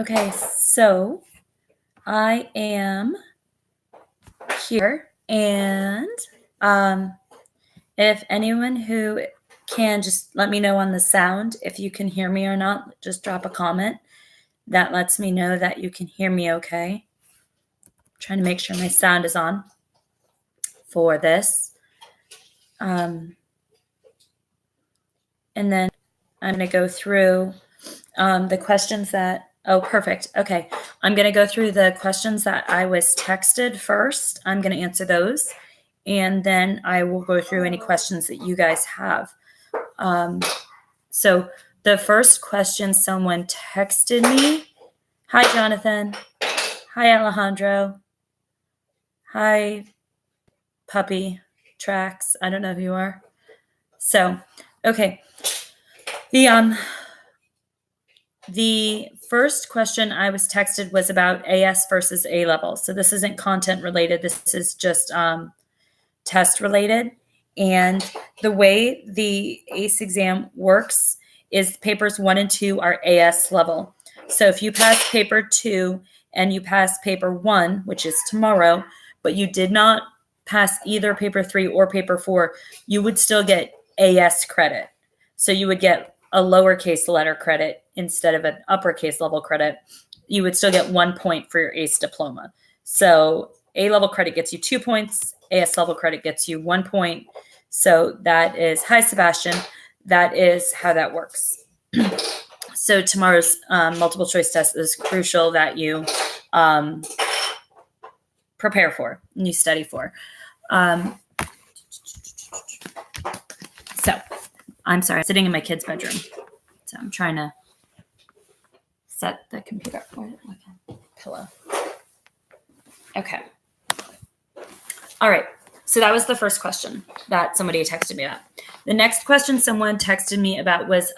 Okay, so I am here, and if anyone who can just let me know on the sound if you can hear me or not, just drop a comment. That lets me know that you can hear me okay. I'm trying to make sure my sound is on for this. And then I'm going to go through the questions that, oh, perfect. Okay. I'm going to go through the questions that I was texted first. I'm going to answer those. And then I will go through any questions that you guys have. So the first question someone texted me. Hi, Jonathan. Hi, Alejandro. Hi, Puppy Tracks. I don't know who you are. So, okay. The first question I was texted was about AS versus A level. So this isn't content related. This is just test related. And the way the ACE exam works is papers 1 and 2 are AS level. So if you pass paper 2 and you pass paper 1, which is tomorrow, but you did not pass either paper 3 or paper 4, you would still get AS credit. So you would get a lowercase letter credit instead of an uppercase level credit. You would still get 1 point for your ACE diploma. So A level credit gets you 2 points. AS level credit gets you 1 point. So that is, hi, Sebastian. That is how that works. So tomorrow's multiple choice test is crucial that you prepare for and you study for. So I'm sorry, I'm sitting in my kid's bedroom. So I'm trying to set the computer up for it like a pillow. Okay. All right. So that was the first question that somebody texted me about. The next question someone texted me about was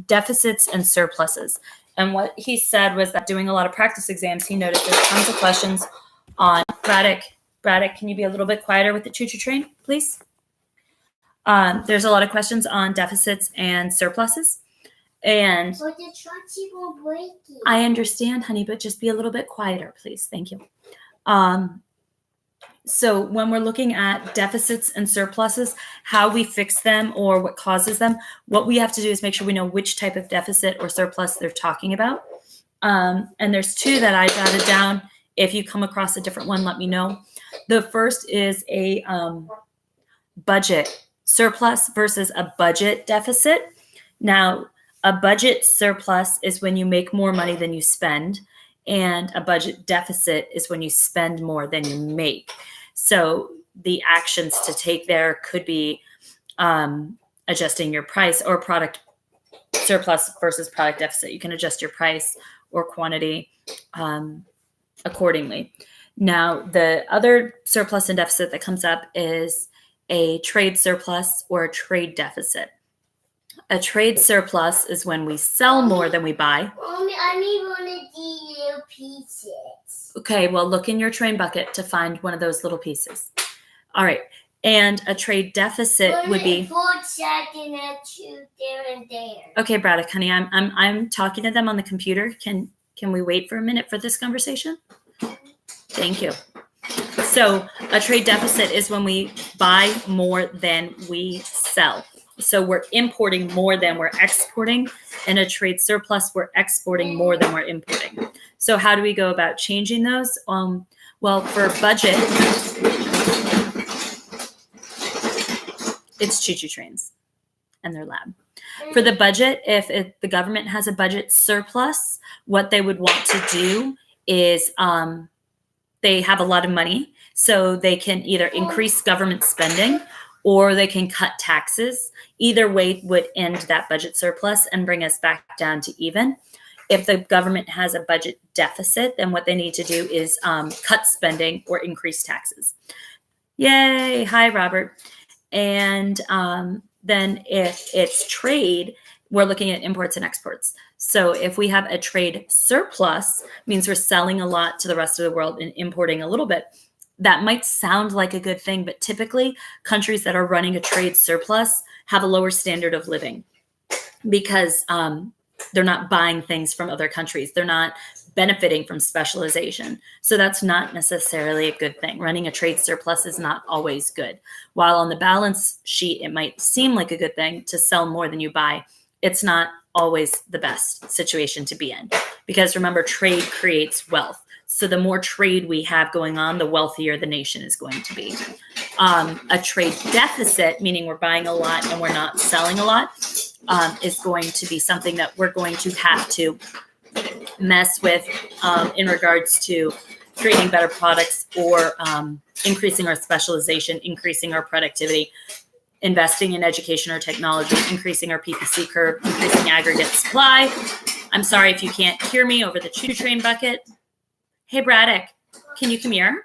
deficits and surpluses. And what he said was that doing a lot of practice exams, he noticed there's tons of questions on Braddock. Braddock, can you be a little bit quieter with the choo-choo train, please? There's a lot of questions on deficits and surpluses. And but the trucks will break it. I understand, honey, but just be a little bit quieter, please. Thank you. So when we're looking at deficits and surpluses, how we fix them or what causes them, what we have to do is make sure we know which type of deficit or surplus they're talking about. And there's two that I jotted down. If you come across a different one, let me know. The first is a budget surplus versus a budget deficit. Now, a budget surplus is when you make more money than you spend, and a budget deficit is when you spend more than you make. So the actions to take there could be adjusting your price or product surplus versus product deficit. You can adjust your price or quantity accordingly. Now, the other surplus and deficit that comes up is a trade surplus or a trade deficit. A trade surplus is when we sell more than we buy. Mommy, I need one of the little pieces. Okay, well, look in your train bucket to find one of those little pieces. All right. And a trade deficit would be. Okay, Braddock, honey, I'm talking to them on the computer. Can we wait for a minute for this conversation? Thank you. So a trade deficit is when we buy more than we sell. So we're importing more than we're exporting. And a trade surplus, we're exporting more than we're importing. So how do we go about changing those? Well, for budget, it's choo-choo trains and they're loud. For the budget, if the government has a budget surplus, what they would want to do is they have a lot of money, so they can either increase government spending or they can cut taxes. Either way would end that budget surplus and bring us back down to even. If the government has a budget deficit, then what they need to do is cut spending or increase taxes. Yay. Hi, Robert. And then if it's trade, we're looking at imports and exports. So if we have a trade surplus, means we're selling a lot to the rest of the world and importing a little bit. That might sound like a good thing, but typically countries that are running a trade surplus have a lower standard of living because They're not buying things from other countries. They're not benefiting from specialization. So that's not necessarily a good thing. Running a trade surplus is not always good. While on the balance sheet, it might seem like a good thing to sell more than you buy, it's not always the best situation to be in. Because remember, trade creates wealth. So the more trade we have going on, the wealthier the nation is going to be. A trade deficit, meaning we're buying a lot and we're not selling a lot, is going to be something that we're going to have to mess with in regards to creating better products or increasing our specialization, increasing our productivity, investing in education or technology, increasing our PPC curve, increasing aggregate supply. I'm sorry if you can't hear me over the choo train bucket. Hey, Braddock, can you come here?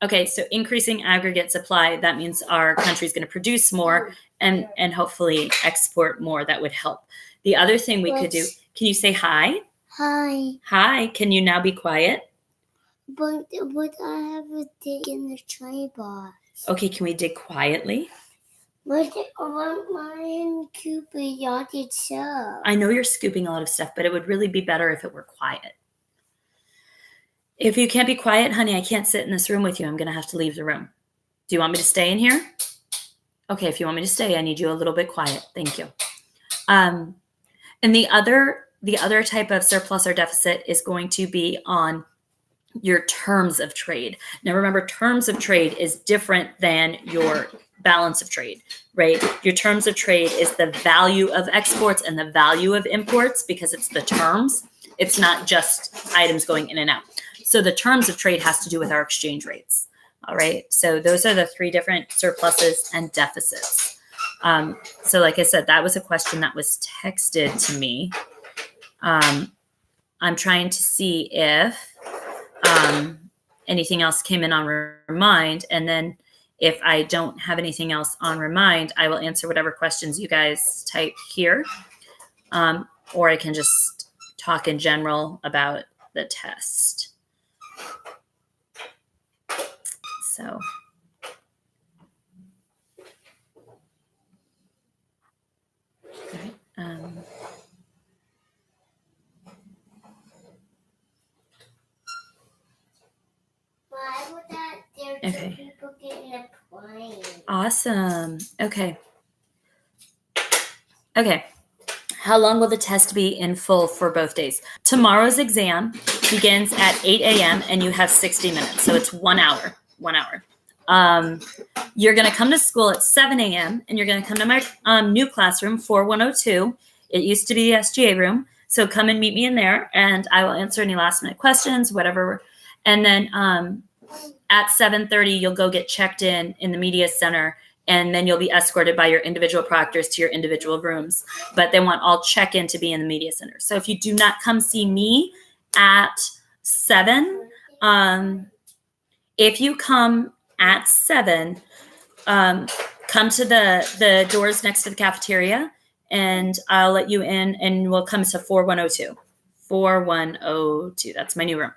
Okay, so increasing aggregate supply, that means our country's going to produce more and hopefully export more. That would help. The other thing we could do, can you say hi? Hi. Hi, can you now be quiet? But I have a dig in the tray box. Okay, can we dig quietly? But mine Cooper yarded so. I know you're scooping a lot of stuff, but it would really be better if it were quiet. If you can't be quiet, honey, I can't sit in this room with you. I'm going to have to leave the room. Do you want me to stay in here? Okay, if you want me to stay, I need you a little bit quiet. Thank you. And the other type of surplus or deficit is going to be on your terms of trade. Now, remember, terms of trade is different than your balance of trade, right? Your terms of trade is the value of exports and the value of imports because it's the terms. It's not just items going in and out. So the terms of trade has to do with our exchange rates. All right. So those are the three different surpluses and deficits. So like I said, that was a question that was texted to me. I'm trying to see if anything else came in on Remind. And then if I don't have anything else on Remind, I will answer whatever questions you guys type here. Or I can just talk in general about the test. So, all right, Why would that there two Okay. people getting a plane? Awesome. Okay. Okay. How long will the test be in full for both days? Tomorrow's exam begins at 8 a.m. and you have 60 minutes. So it's 1 hour. 1 hour. You're going to come to school at 7 a.m. and you're going to come to my new classroom, 4102. It used to be the SGA room. So come and meet me in there and I will answer any last minute questions, whatever. And then at 7:30, you'll go get checked in the media center. And then you'll be escorted by your individual proctors to your individual rooms. But they want all check-in to be in the media center. So if you do not come see me at 7, if you come at 7, come to the doors next to the cafeteria, and I'll let you in, and we'll come to 4102. 4102. That's my new room.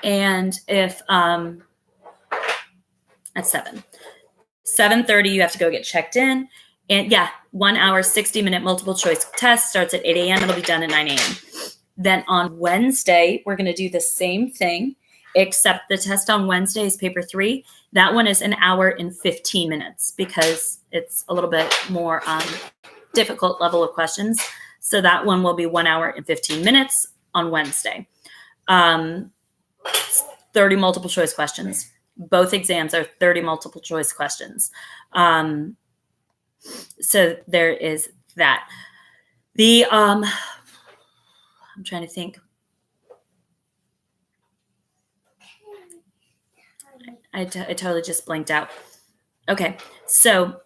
And if at 7. 7:30, you have to go get checked in. And yeah, 1 hour, 60-minute multiple choice test starts at 8 a.m. It'll be done at 9 a.m. Then on Wednesday, we're going to do the same thing, except the test on Wednesday is paper 3. That one is 1 hour and 15 minutes because it's a little bit more difficult level of questions. So that one will be 1 hour and 15 minutes on Wednesday. 30 multiple choice questions. Both exams are 30 multiple choice questions. So there is that. I'm trying to think. I totally just blanked out. Okay, so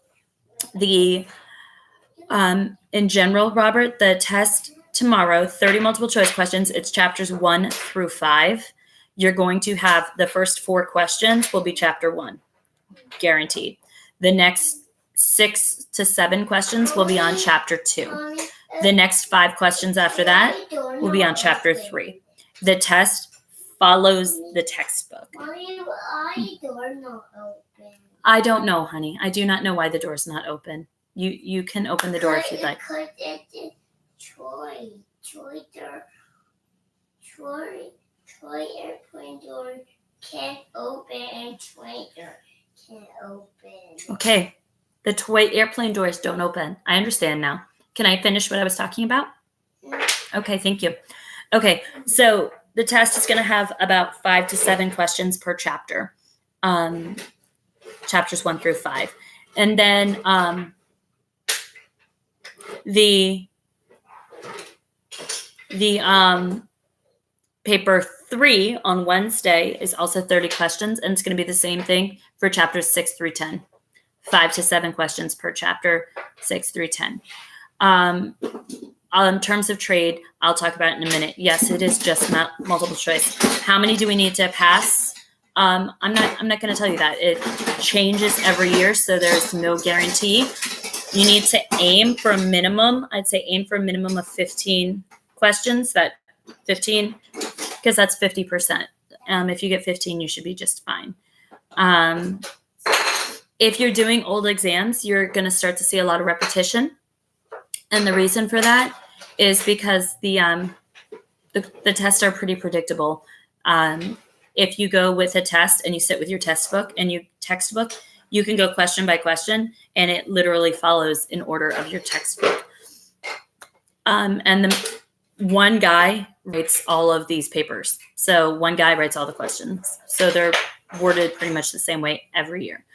the in general, Robert, the test tomorrow, 30 multiple choice questions. It's chapters 1 through 5. You're going to have the first 4 questions will be chapter 1, guaranteed. The next 6 to 7 questions will be on chapter 2. The next 5 questions after that will be on chapter 3. The test follows the textbook. Why door not open? I don't know, honey. I do not know why the door's not open. You can open the door if you'd like. Because it's Troy airplane door can't open and train door can't open. Okay. The toy airplane doors don't open. I understand now. Can I finish what I was talking about? Yeah. Okay, thank you. Okay, so the test is going to have about 5 to 7 questions per chapter, chapters 1 through 5. And then the paper 3 on Wednesday is also 30 questions, and it's going to be the same thing for chapters 6 through 10. 5 to 7 questions per chapter, 6 through 10. In terms of trade, I'll talk about it in a minute. Yes, it is just multiple choice. How many do we need to pass? I'm not going to tell you that. It changes every year, so there's no guarantee. You need to aim for a minimum. I'd say aim for a minimum of 15 questions. That 15, because that's 50%. If you get 15, you should be just fine. If you're doing old exams, you're going to start to see a lot of repetition. And the reason for that is because the tests are pretty predictable. If you go with a test and you sit with your textbook, you can go question by question, and it literally follows in order of your textbook. And the one guy writes all of these papers. So one guy writes all the questions. So they're worded pretty much the same way every year.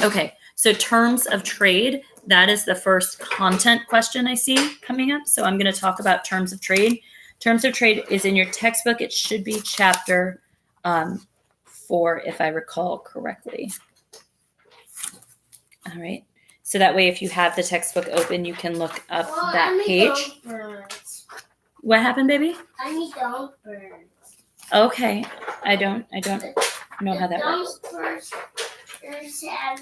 Okay, so terms of trade, that is the first content question I see coming up. So I'm going to talk about terms of trade. Terms of trade is in your textbook. It should be chapter 4, if I recall correctly. All right. So that way, if you have the textbook open, you can look up that page. What happened, baby? I need don't burn. Okay. I don't know how that works. First have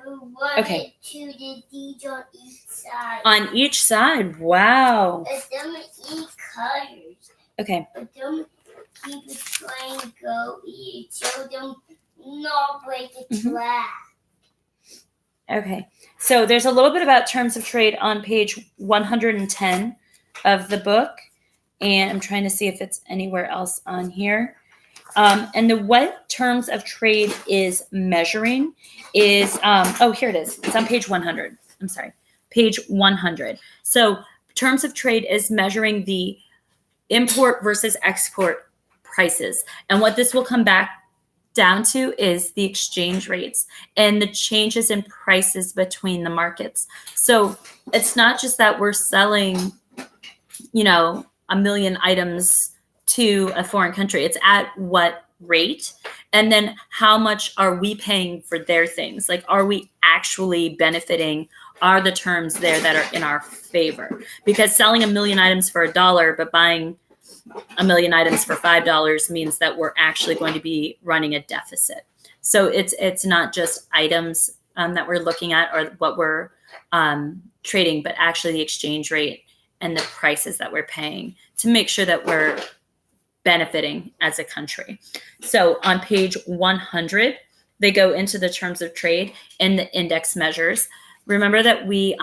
a 1 Okay. and 2 the D's on each side. On each side. Wow. But them eat colors. Okay. But them keep it trying to go eat. So them not break the track. Okay. So there's a little bit about terms of trade on page 110 of the book. And I'm trying to see if it's anywhere else on here. And what terms of trade is measuring is, here it is. It's on page 100. I'm sorry, page 100. So terms of trade is measuring the import versus export prices. And what this will come back down to is the exchange rates and the changes in prices between the markets. So it's not just that we're selling, 1 million items to a foreign country. It's at what rate? And then how much are we paying for their things? Like, are we actually benefiting? Are the terms there that are in our favor? Because selling 1 million items for $1, but buying 1 million items for $5 means that we're actually going to be running a deficit. So it's not just items that we're looking at or what we're trading, but actually the exchange rate and the prices that we're paying to make sure that we're benefiting as a country. So on page 100, they go into the terms of trade and the index measures. Remember that we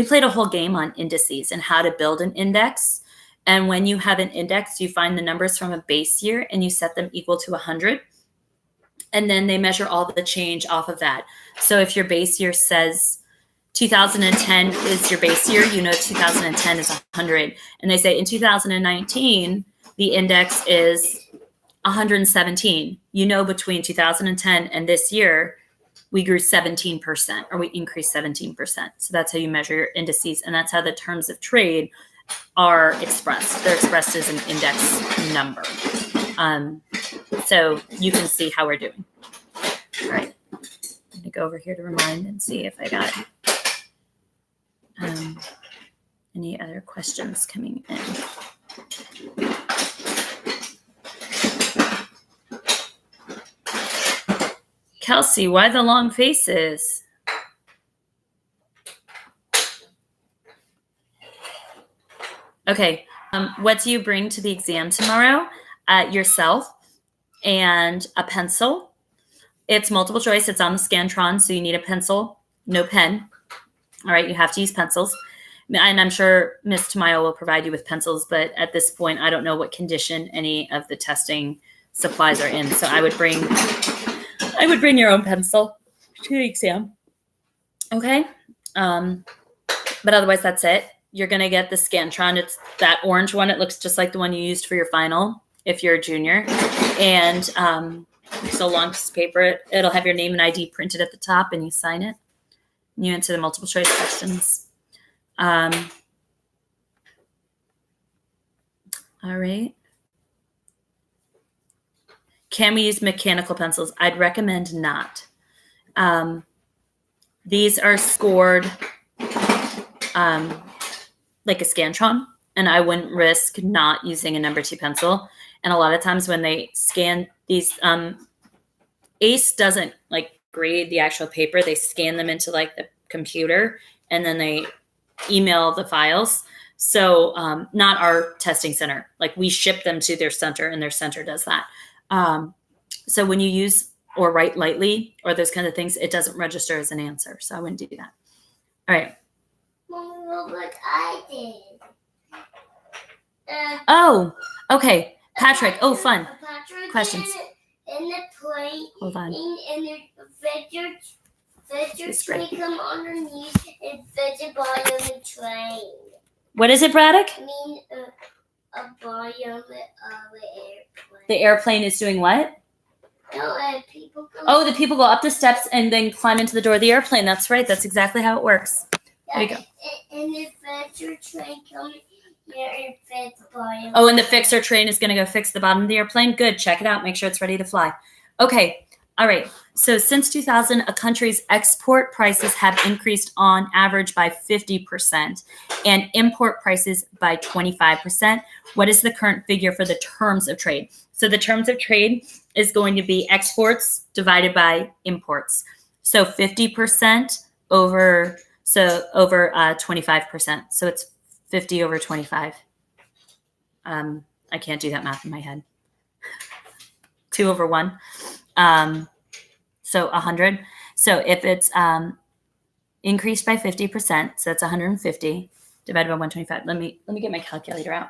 played a whole game on indices and how to build an index. And when you have an index, you find the numbers from a base year and you set them equal to 100. And then they measure all the change off of that. So if your base year says 2010 is your base year, 2010 is 100. And they say in 2019, the index is 117. Between 2010 and this year, we grew 17% or we increased 17%. So that's how you measure your indices. And that's how the terms of trade are expressed. They're expressed as an index number. So you can see how we're doing. All right. I'm going to go over here to remind and see if I got any other questions coming in. Kelsey, why the long faces? Okay, what do you bring to the exam tomorrow? Yourself and a pencil. It's multiple choice. It's on the Scantron, so you need a pencil, no pen. All right, you have to use pencils. And I'm sure Ms. Tamayo will provide you with pencils, but at this point, I don't know what condition any of the testing supplies are in. So I would bring your own pencil to the exam. Okay. But otherwise, that's it. You're going to get the Scantron. It's that orange one. It looks just like the one you used for your final if you're a junior. And it's a long piece of paper. It'll have your name and ID printed at the top, and you sign it. You answer the multiple choice questions. All right. Can we use mechanical pencils? I'd recommend not. These are scored like a Scantron, and I wouldn't risk not using a number 2 pencil. And a lot of times when they scan these, ACE doesn't like grade the actual paper. They scan them into like the computer, and then they email the files. So not our testing center. Like we ship them to their center, and their center does that. So when you use or write lightly or those kind of things, it doesn't register as an answer. So I wouldn't do that. All right. Mom, look, I did. Oh, okay. Patrick. Oh, fun. Patrick Questions. In the plane. Hold on. And the It's train great. come underneath and fetch a body on the train. What is it, Braddock? I mean, a body on the airplane. The airplane is doing what? No, people come. Oh, the people go up the steps and then climb into the door of the airplane. That's right. That's exactly how it works. There you go. And the fetcher train come here and fetch the body. Oh, and the fixer train is going to go fix the bottom of the airplane. Good. Check it out. Make sure it's ready to fly. Okay. All right. So since 2000, a country's export prices have increased on average by 50% and import prices by 25%. What is the current figure for the terms of trade? So the terms of trade is going to be exports divided by imports. So 50% over 25%. So it's 50 over 25. I can't do that math in my head. 2 over 1. So 100. So if it's increased by 50%, so that's 150 divided by 125. Let me get my calculator out.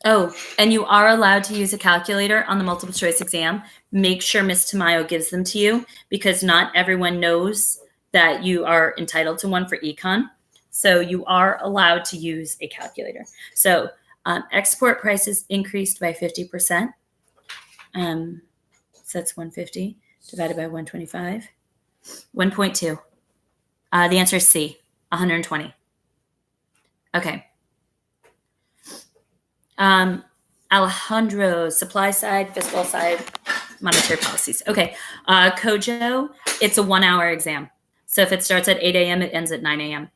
Oh, and you are allowed to use a calculator on the multiple choice exam. Make sure Ms. Tamayo gives them to you, because not everyone knows that you are entitled to one for econ. So you are allowed to use a calculator. So export prices increased by 50%. So that's 150 divided by 125. 1.2. The answer is C, 120. Okay. Alejandro, supply side, fiscal side, monetary policies. Okay. COJO, it's a 1-hour exam. So if it starts at 8 a.m., it ends at 9 a.m.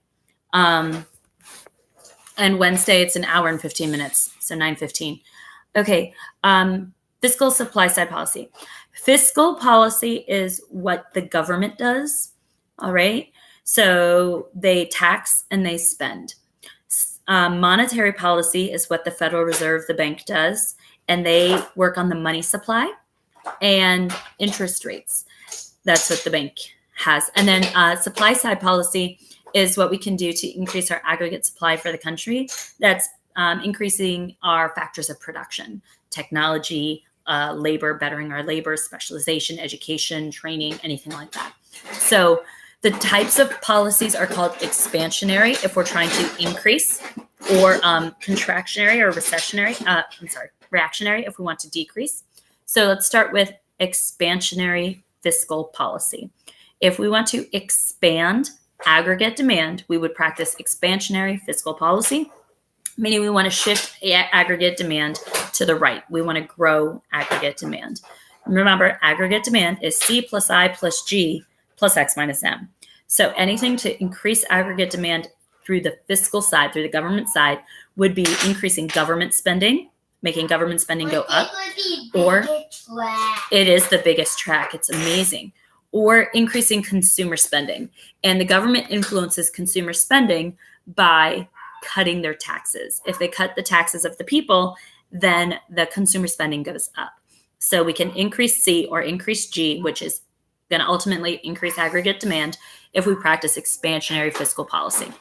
And Wednesday, it's an hour and 15 minutes. So 9:15. Okay. Fiscal supply side policy. Fiscal policy is what the government does. All right. So they tax and they spend. Monetary policy is what the Federal Reserve, the bank, does, and they work on the money supply and interest rates. That's what the bank has. And then supply side policy is what we can do to increase our aggregate supply for the country. That's increasing our factors of production, technology, labor, bettering our labor, specialization, education, training, anything like that. So the types of policies are called expansionary if we're trying to increase, or contractionary or reactionary if we want to decrease. So let's start with expansionary fiscal policy. If we want to expand aggregate demand, we would practice expansionary fiscal policy, meaning we want to shift aggregate demand to the right. We want to grow aggregate demand. Remember, aggregate demand is C plus I plus G plus X minus M. So anything to increase aggregate demand through the fiscal side, through the government side, would be increasing government spending, making government spending go up, or it is the biggest track. It's amazing. Or increasing consumer spending. And the government influences consumer spending by cutting their taxes. If they cut the taxes of the people, then the consumer spending goes up. So we can increase C or increase G, which is going to ultimately increase aggregate demand if we practice expansionary fiscal policy.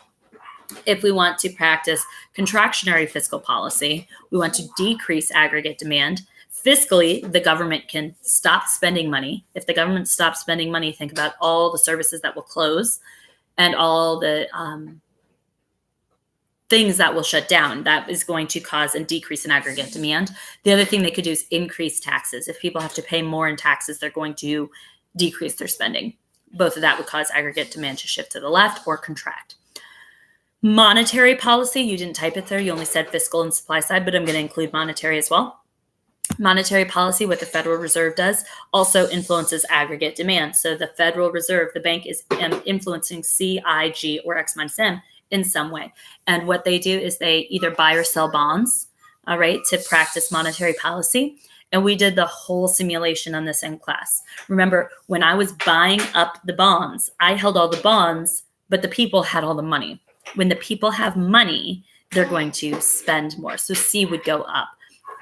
If we want to practice contractionary fiscal policy, we want to decrease aggregate demand. Fiscally, the government can stop spending money. If the government stops spending money, think about all the services that will close and all the things that will shut down. That is going to cause a decrease in aggregate demand. The other thing they could do is increase taxes. If people have to pay more in taxes, they're going to decrease their spending. Both of that would cause aggregate demand to shift to the left or contract. Monetary policy, you didn't type it there. You only said fiscal and supply side, but I'm going to include monetary as well. Monetary policy, what the Federal Reserve does, also influences aggregate demand. So the Federal Reserve, the bank, is influencing C, I, G, or X minus M in some way. And what they do is they either buy or sell bonds, all right, to practice monetary policy. And we did the whole simulation on this in class. Remember, when I was buying up the bonds, I held all the bonds, but the people had all the money. When the people have money, they're going to spend more. So C would go up.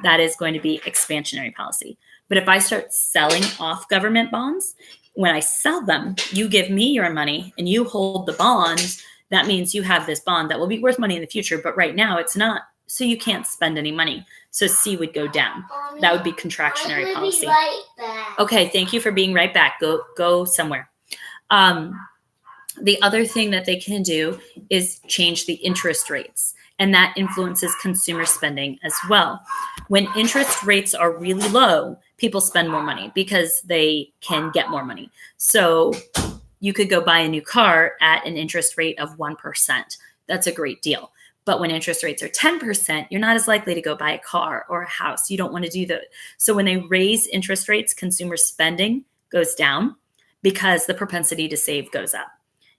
That is going to be expansionary policy. But if I start selling off government bonds, when I sell them, you give me your money and you hold the bond. That means you have this bond that will be worth money in the future, but right now it's not. So you can't spend any money. So C would go down. That would be contractionary policy. Right back. Okay, thank you for being right back. Go somewhere. The other thing that they can do is change the interest rates, and that influences consumer spending as well. When interest rates are really low, people spend more money because they can get more money. So you could go buy a new car at an interest rate of 1%. That's a great deal. But when interest rates are 10%, you're not as likely to go buy a car or a house. You don't want to do that. So when they raise interest rates, consumer spending goes down because the propensity to save goes up.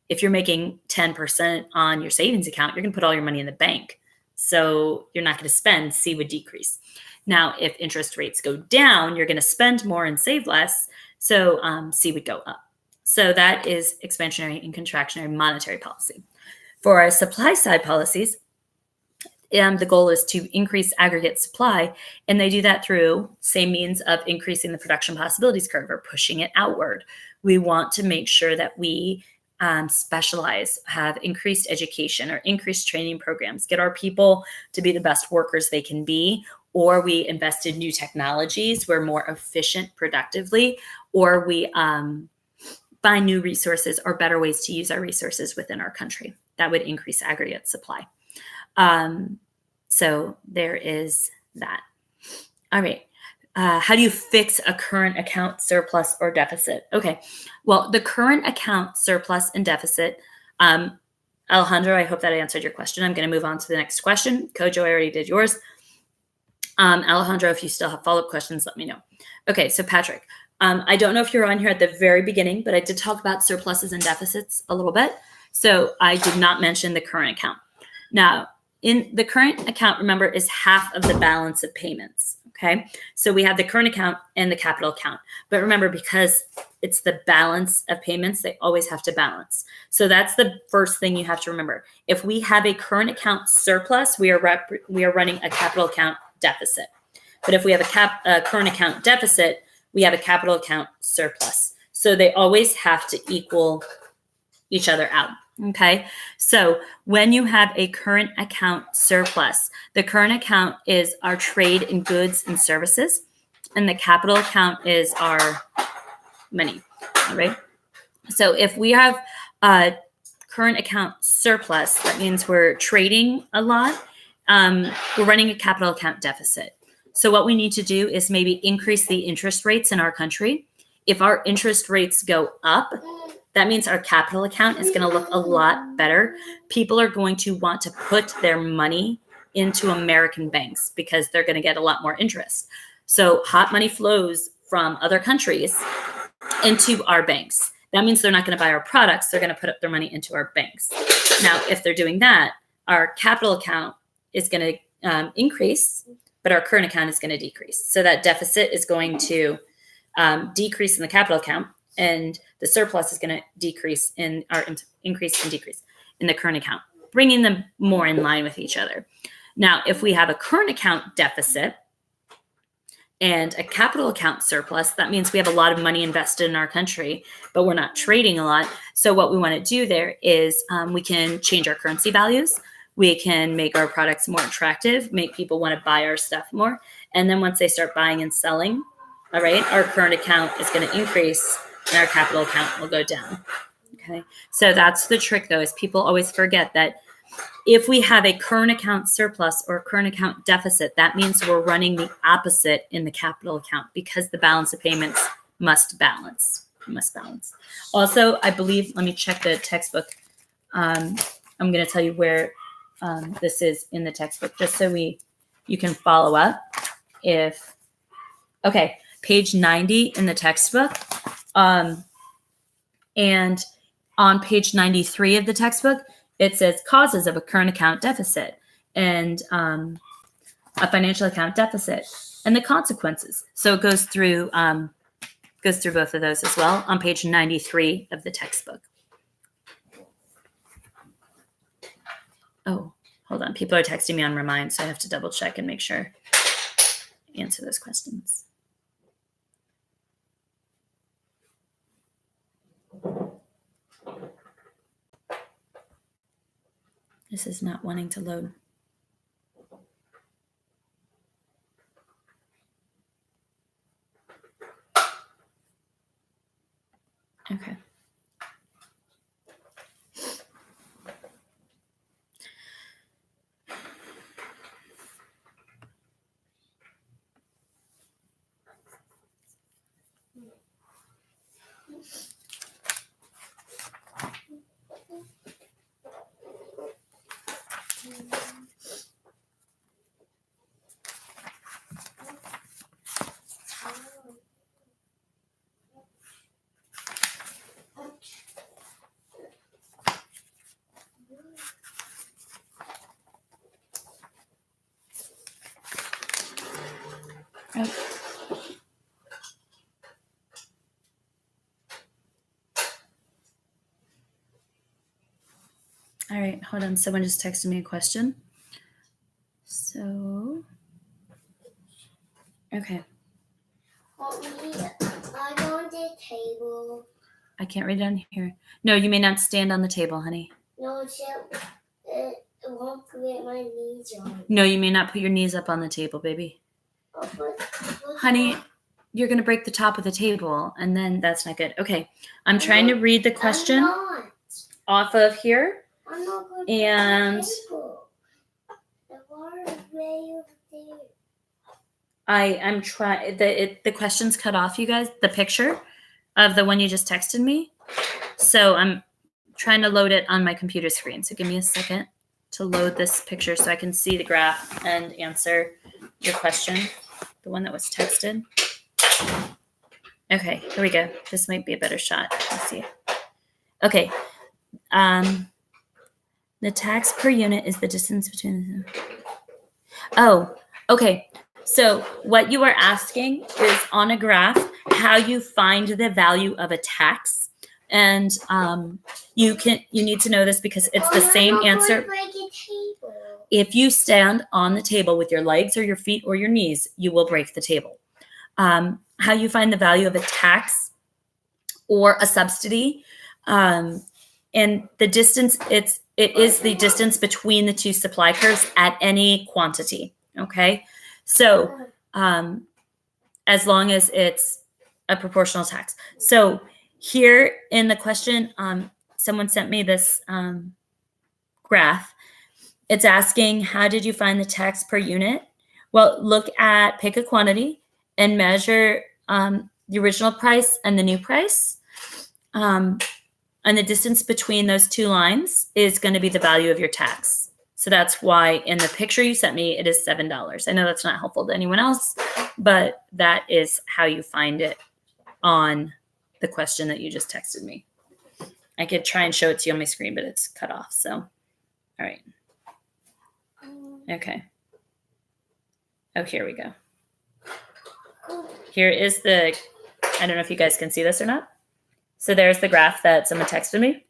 If you're making 10% on your savings account, you're going to put all your money in the bank. So you're not going to spend. C would decrease. Now, if interest rates go down, you're going to spend more and save less. So C would go up. So that is expansionary and contractionary monetary policy. For our supply side policies, the goal is to increase aggregate supply, and they do that through same means of increasing the production possibilities curve or pushing it outward. We want to make sure that we specialize, have increased education or increased training programs, get our people to be the best workers they can be, or we invest in new technologies, we're more efficient productively, or we find new resources or better ways to use our resources within our country. That would increase aggregate supply. So there is that. All right. How do you fix a current account surplus or deficit? Okay. Well, the current account surplus and deficit, Alejandro, I hope that answered your question. I'm going to move on to the next question. Kojo, I already did yours. Alejandro, if you still have follow-up questions, let me know. Okay. So Patrick, I don't know if you're on here at the very beginning, but I did talk about surpluses and deficits a little bit. So I did not mention the current account. Now, in the current account, remember, is half of the balance of payments. Okay. So we have the current account and the capital account. But remember, because it's the balance of payments, they always have to balance. So that's the first thing you have to remember. If we have a current account surplus, we are running a capital account deficit. But if we have a current account deficit, we have a capital account surplus. So they always have to equal each other out. Okay, so when you have a current account surplus, the current account is our trade in goods and services, and the capital account is our money. All right, so if we have a current account surplus, that means we're trading a lot. We're running a capital account deficit. So what we need to do is maybe increase the interest rates in our country. If our interest rates go up, that means our capital account is going to look a lot better. People are going to want to put their money into American banks because they're going to get a lot more interest. So hot money flows from other countries into our banks. That means they're not going to buy our products. They're going to put up their money into our banks. Now, if they're doing that, our capital account is going to increase, but our current account is going to decrease. So that deficit is going to decrease in the capital account, and the surplus is going to decrease in our increase and decrease in the current account, bringing them more in line with each other. Now, if we have a current account deficit, and a capital account surplus, that means we have a lot of money invested in our country, but we're not trading a lot. So what we want to do there is we can change our currency values. We can make our products more attractive, make people want to buy our stuff more. And then once they start buying and selling, all right, our current account is going to increase and our capital account will go down. Okay. So that's the trick though, is people always forget that if we have a current account surplus or a current account deficit, that means we're running the opposite in the capital account because the balance of payments must balance. Also, I believe, let me check the textbook. I'm going to tell you where this is in the textbook, just so you can follow up. Okay, page 90 in the textbook. And on page 93 of the textbook, it says causes of a current account deficit and a financial account deficit and the consequences. So it goes through both of those as well on page 93 of the textbook. Oh, hold on. People are texting me on Remind, so I have to double check and make sure I answer those questions. This is not wanting to load. Okay. Oh. All right, hold on. Someone just texted me a question. So, okay. I on the table. I can't read down here. No, you may not stand on the table, honey. No, it won't put my knees on. No, you may not put your knees up on the table, baby. Honey, you're going to break the top of the table, and then that's not good. Okay, I'm trying to read the question off of here. I'm not going and the water is way over there. I'm trying. The question's cut off, you guys. The picture of the one you just texted me. So I'm trying to load it on my computer screen. So give me a second to load this picture so I can see the graph and answer your question, the one that was texted. Okay, here we go. This might be a better shot. Let's see. Okay. The tax per unit is the distance between the... Oh, okay. So what you are asking is on a graph how you find the value of a tax. And you need to know this because it's the same answer. If you stand on the table with your legs or your feet or your knees, you will break the table. How you find the value of a tax or a subsidy, and the distance, it is the distance between the two supply curves at any quantity. Okay, so as long as it's a proportional tax. So here in the question, someone sent me this graph. It's asking, how did you find the tax per unit? Well, pick a quantity and measure the original price and the new price. And the distance between those two lines is going to be the value of your tax. So that's why in the picture you sent me, it is $7. I know that's not helpful to anyone else, but that is how you find it on the question that you just texted me. I could try and show it to you on my screen, but it's cut off. So, all right. Okay. Oh, here we go. Here is I don't know if you guys can see this or not. So there's the graph that someone texted me.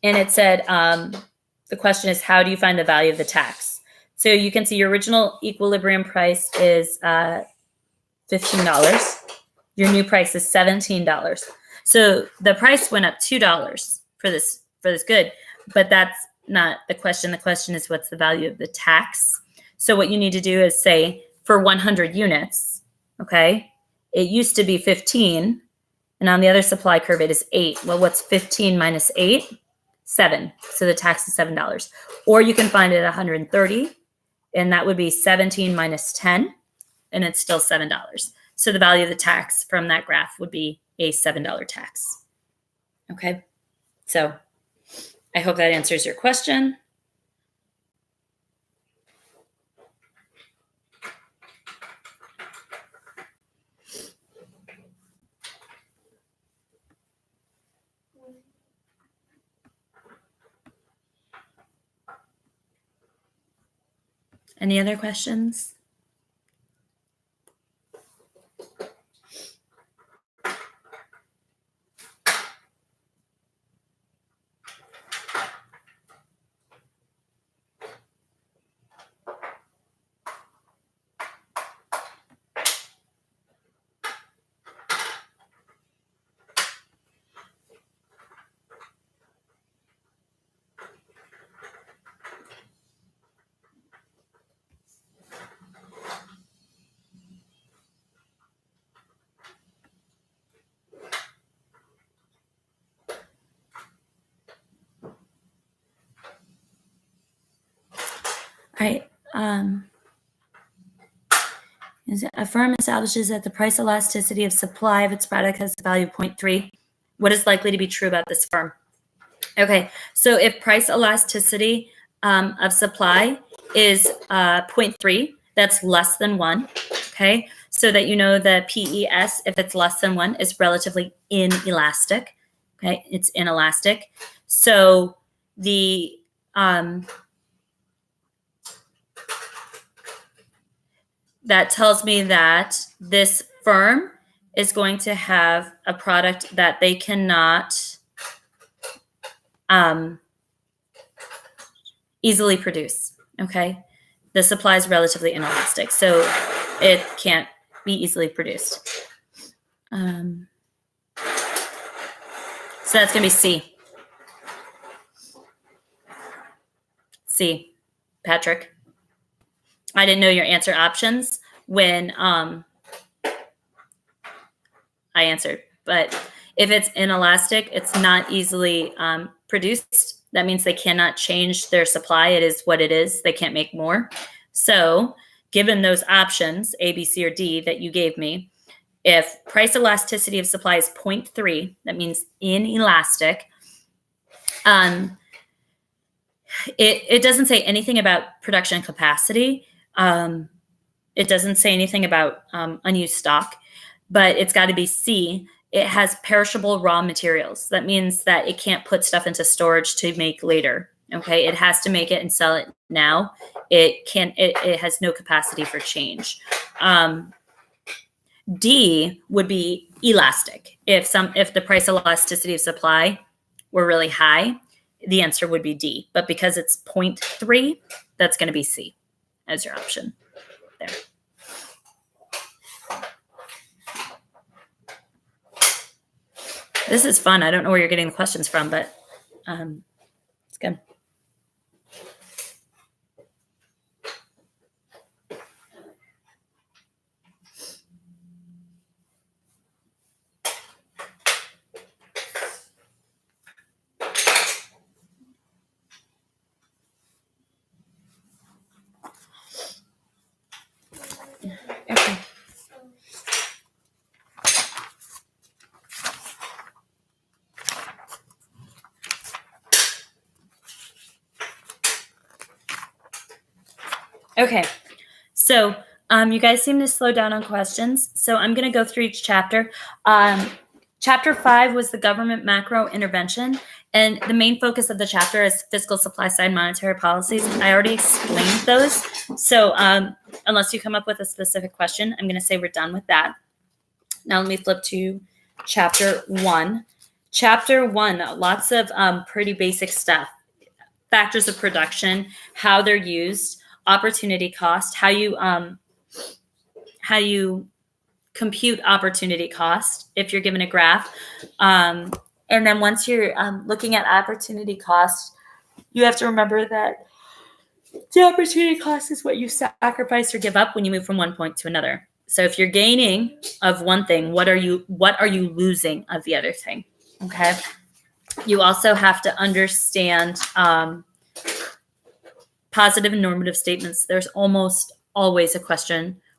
And it said, the question is, how do you find the value of the tax? So you can see your original equilibrium price is $15. Your new price is $17. So the price went up $2 for this good, but that's not the question. The question is, what's the value of the tax? So what you need to do is say, for 100 units, okay, it used to be 15, and on the other supply curve it is 8. Well, what's 15 minus 8? 7. So the tax is $7. Or you can find it at 130, and that would be 17 minus 10, and it's still $7. So the value of the tax from that graph would be a $7 tax. Okay, so I hope that answers your question. Any other questions? All right. A firm establishes that the price elasticity of supply of its product has a value of 0.3. What is likely to be true about this firm? Okay, so if price elasticity of supply is 0.3, that's less than 1, okay? So that you know the PES, if it's less than 1, is relatively inelastic, okay? It's inelastic. So the that tells me that this firm is going to have a product that they cannot easily produce, okay? The supply is relatively inelastic, so it can't be easily produced. So that's going to be C. C, Patrick. I didn't know your answer options when I answered, but if it's inelastic, it's not easily produced. That means they cannot change their supply. It is what it is. They can't make more. So given those options, A, B, C, or D that you gave me, if price elasticity of supply is 0.3, that means inelastic. It doesn't say anything about production capacity. It doesn't say anything about unused stock, but it's got to be C. It has perishable raw materials. That means that it can't put stuff into storage to make later. Okay, it has to make it and sell it now. It has no capacity for change. D would be elastic. If the price elasticity of supply were really high, the answer would be D. But because it's 0.3, that's going to be C as your option there. This is fun. I don't know where you're getting the questions from, but it's good. Okay. Okay, so you guys seem to slow down on questions, so I'm going to go through each chapter. Chapter 5 was the government macro intervention, and the main focus of the chapter is fiscal supply side monetary policies. I already explained those, so unless you come up with a specific question, I'm going to say we're done with that. Now let me flip to chapter 1. Chapter 1, lots of pretty basic stuff. Factors of production, how they're used, opportunity cost, how you compute opportunity cost if you're given a graph. And then once you're looking at opportunity cost, you have to remember that the opportunity cost is what you sacrifice or give up when you move from one point to another. So if you're gaining of one thing, what are you losing of the other thing? Okay. You also have to understand positive and normative statements. There's almost always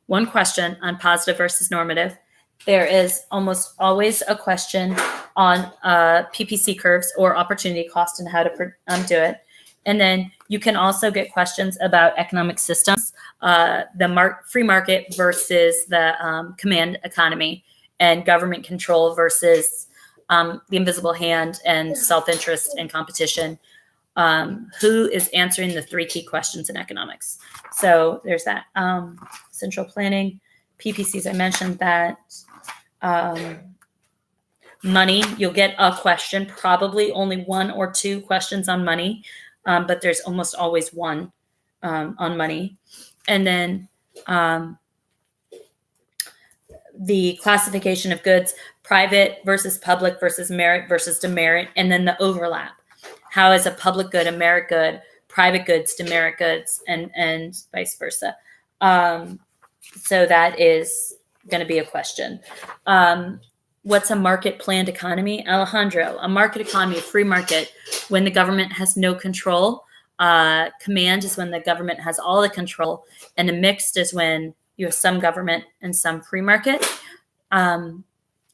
one question on positive versus normative. There is almost always a question on PPC curves or opportunity cost and how to do it. And then you can also get questions about economic systems, the free market versus the command economy, and government control versus the invisible hand and self-interest and competition. Who is answering the 3 key questions in economics? So there's that. Central planning, PPCs, I mentioned that. Money, you'll get a question, probably only 1 or 2 questions on money, but there's almost always one on money. And then the classification of goods, private versus public versus merit versus demerit, and then the overlap. How is a public good a merit good, private goods demerit goods, and vice versa? So that is going to be a question. What's a market planned economy? Alejandro, a market economy, a free market, when the government has no control. Command is when the government has all the control, and a mixed is when you have some government and some free market.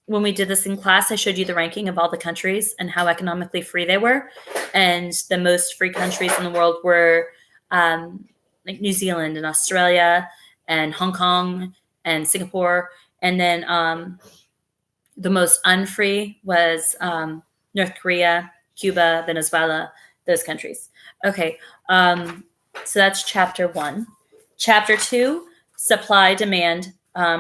When we did this in class, I showed you the ranking of all the countries and how economically free they were. And the most free countries in the world were like New Zealand and Australia and Hong Kong and Singapore. And then the most unfree was North Korea, Cuba, Venezuela, those countries. Okay, so that's chapter 1. Chapter 2, supply, demand,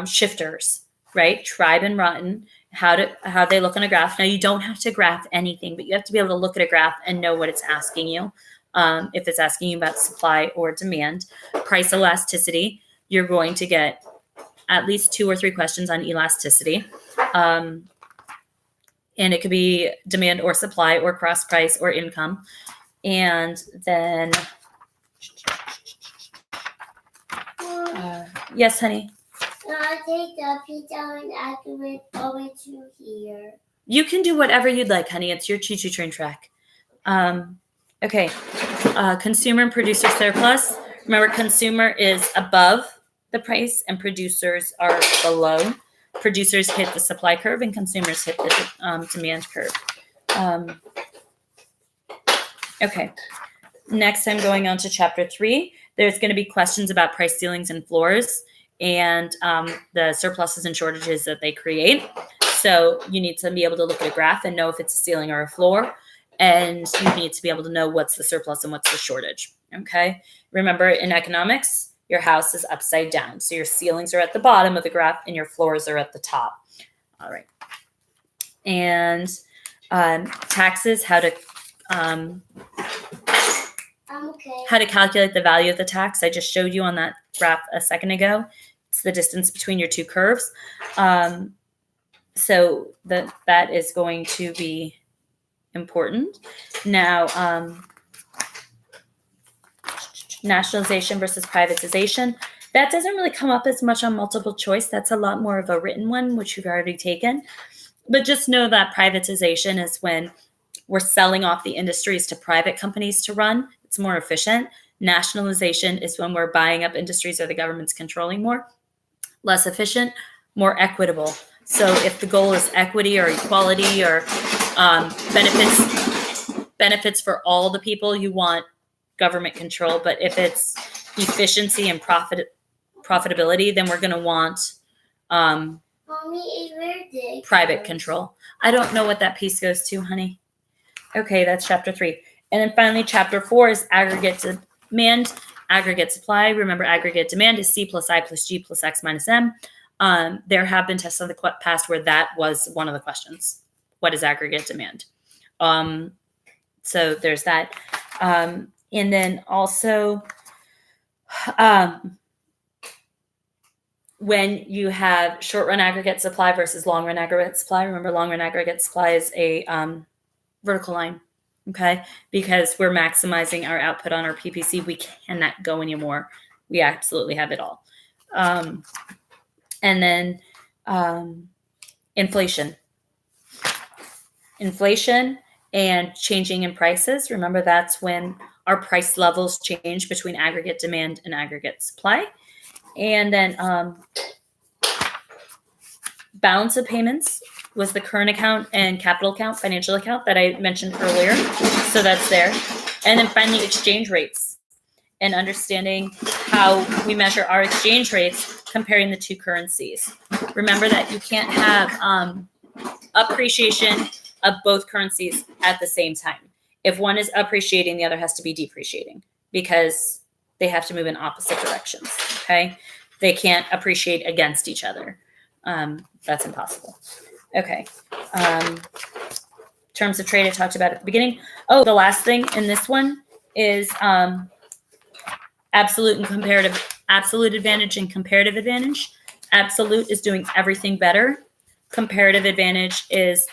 shifters, right? Tribe and rotten, how they look on a graph. Now, you don't have to graph anything, but you have to be able to look at a graph and know what it's asking you. If it's asking you about supply or demand. Price elasticity, you're going to get at least 2 or 3 questions on elasticity. And it could be demand or supply or cross price or income. And then, yes, honey? I take the pizza and accurate over to here. You can do whatever you'd like, honey. It's your choo-choo train track. Okay. Consumer and producer surplus. Remember, consumer is above the price and producers are below. Producers hit the supply curve and consumers hit the demand curve. Okay. Next, I'm going on to chapter 3. There's going to be questions about price ceilings and floors and the surpluses and shortages that they create. So you need to be able to look at a graph and know if it's a ceiling or a floor. And you need to be able to know what's the surplus and what's the shortage. Okay. Remember, in economics, your house is upside down. So your ceilings are at the bottom of the graph and your floors are at the top. All right. And taxes, how to calculate the value of the tax. I just showed you on that graph a second ago. It's the distance between your 2 curves. So that is going to be important. Now, nationalization versus privatization. That doesn't really come up as much on multiple choice. That's a lot more of a written one, which you've already taken. But just know that privatization is when we're selling off the industries to private companies to run. It's more efficient. Nationalization is when we're buying up industries or the government's controlling more. Less efficient, more equitable. So if the goal is equity or equality or benefits for all the people, you want government control. But if it's efficiency and profitability, then we're going to want private control. I don't know what that piece goes to, honey. Okay, that's chapter 3. And then finally, chapter 4 is aggregate demand, aggregate supply. Remember, aggregate demand is C plus I plus G plus X minus M. There have been tests in the past where that was one of the questions. What is aggregate demand? So there's that. And then also when you have short run aggregate supply versus long run aggregate supply, remember long run aggregate supply is a vertical line, okay? Because we're maximizing our output on our PPC. We cannot go anymore. We absolutely have it all. And then inflation. Inflation and changing in prices. Remember, that's when our price levels change between aggregate demand and aggregate supply. And then balance of payments was the current account and capital account, financial account that I mentioned earlier. So that's there. And then finally, exchange rates and understanding how we measure our exchange rates comparing the two currencies. Remember that you can't have appreciation of both currencies at the same time. If one is appreciating, the other has to be depreciating because they have to move in opposite directions, okay? They can't appreciate against each other. That's impossible. Okay. Terms of trade I talked about at the beginning. Oh, the last thing in this one is absolute and comparative, absolute advantage and comparative advantage. Absolute is doing everything better. Comparative advantage is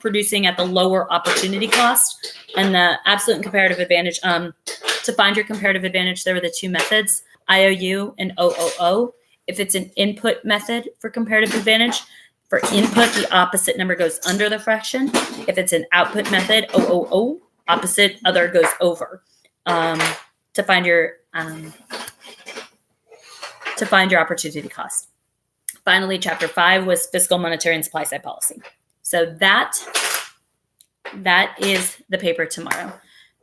producing at the lower opportunity cost. And the absolute and comparative advantage, to find your comparative advantage, there were the two methods, IOU and OOO. If it's an input method for comparative advantage, for input, the opposite number goes under the fraction. If it's an output method, OOO, opposite other goes over. To find your opportunity cost. Finally, chapter 5 was fiscal, monetary, and supply side policy. So that is the paper tomorrow.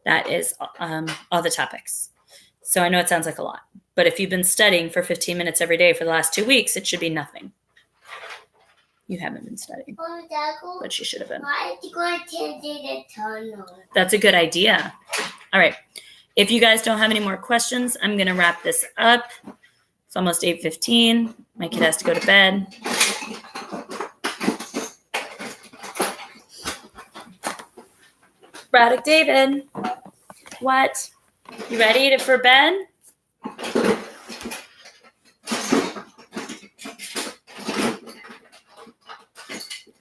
That is all the topics. So I know it sounds like a lot, but if you've been studying for 15 minutes every day for the last 2 weeks, it should be nothing. You haven't been studying, but you should have been. Why are you going to the tunnel? That's a good idea. All right. If you guys don't have any more questions, I'm going to wrap this up. It's almost 8:15. My kid has to go to bed. Braddock David, what? You ready for bed?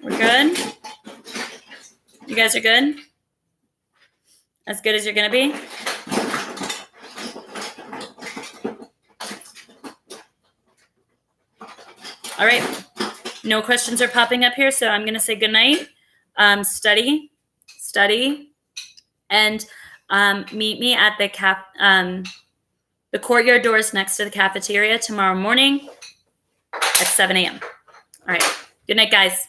We're good? You guys are good? As good as you're going to be? All right. No questions are popping up here, so I'm going to say goodnight. Study, and meet me at the courtyard doors next to the cafeteria tomorrow morning at 7 a.m. All right. Good night, guys.